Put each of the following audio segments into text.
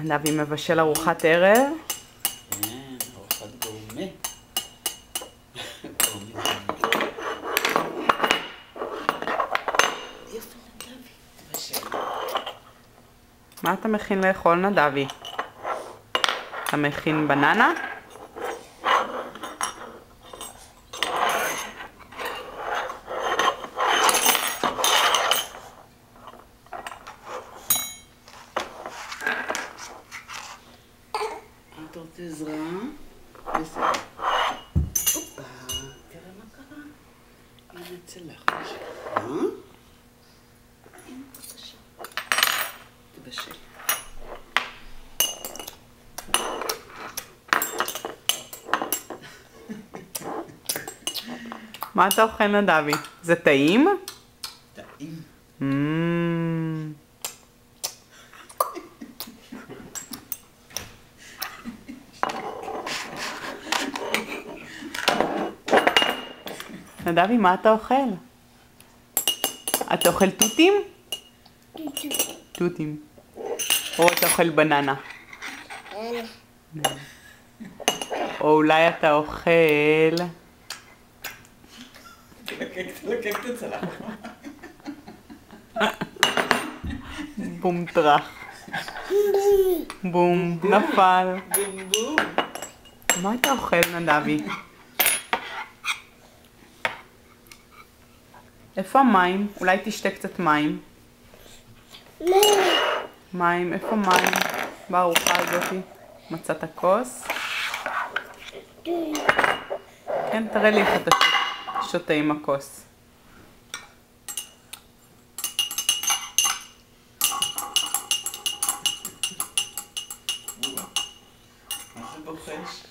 נדבי מבשל ארוחת ערב. כן, ארוחת גורמה. יופי, נדבי, תבשל. מה אתה מכין לאכול, נדבי? אתה מכין בננה? אתה רוצה עזרה? בסדר. הופה, תראה מה קרה. הנה צלחת שלך. הנה, בבקשה. תבשל. מה אתה אוכל, נדבי? זה טעים? טעים. נדבי, מה אתה אוכל? אתה אוכל תותים? תותים. או אתה אוכל בננה? או אולי אתה אוכל... תלקק את הצלחת. בום טרח. בום, נפל. בום בום. מה אתה אוכל, נדבי? איפה המים? אולי תשתה קצת מים. מים, איפה מים? בארוחה הזאתי. מצאת כוס? כן, תראה לי איך אתה שותה עם הכוס. מה זה בוחש?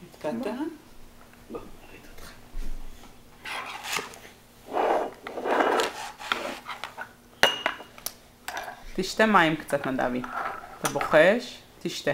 התקעת? בוא, נראית אותך. תשתה מים קצת, נדבי. אתה בוחש? תשתה.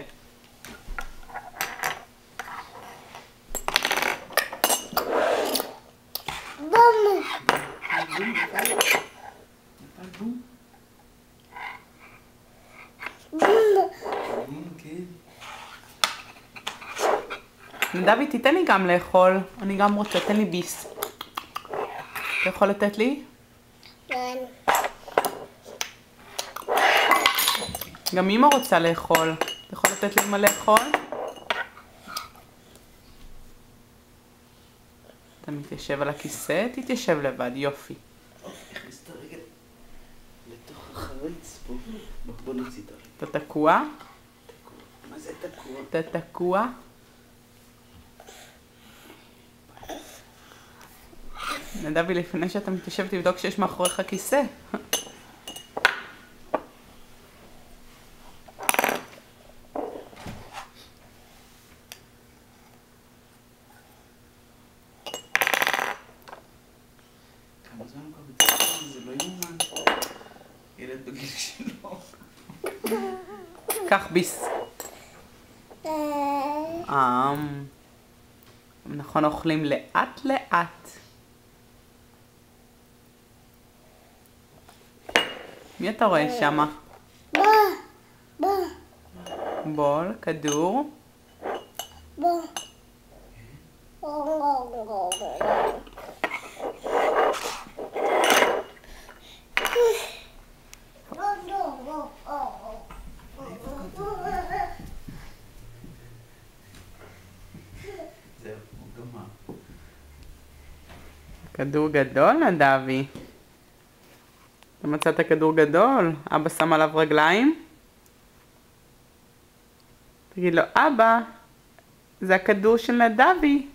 נדבי, תיתן לי גם לאכול. אני גם רוצה, תן לי ביס. אתה יכול לתת לי? כן. גם אמא רוצה לאכול. אתה יכול לתת לאמא לאכול? אתה מתיישב על הכיסא? תתיישב לבד, יופי. הכניס את הרגל לתוך החריץ פה. בוא נוציא את הרגל. אתה תקוע? מה זה תקוע? אתה תקוע? נדבי, לפני שאתה מתיישב תבדוק שיש מאחוריך כיסא. כמה זמן כבר בצפון? זה לא יאומן. ילד בגיל שלו. קח ביס. נכון, אוכלים לאט לאט. מי אתה רואה שמה? בול, כדור. זהו, הוא גמר. כדור גדול, נדבי. אתה מצאת כדור גדול. אבא שם עליו רגליים. תגיד לו, אבא, זה הכדור של נדבי.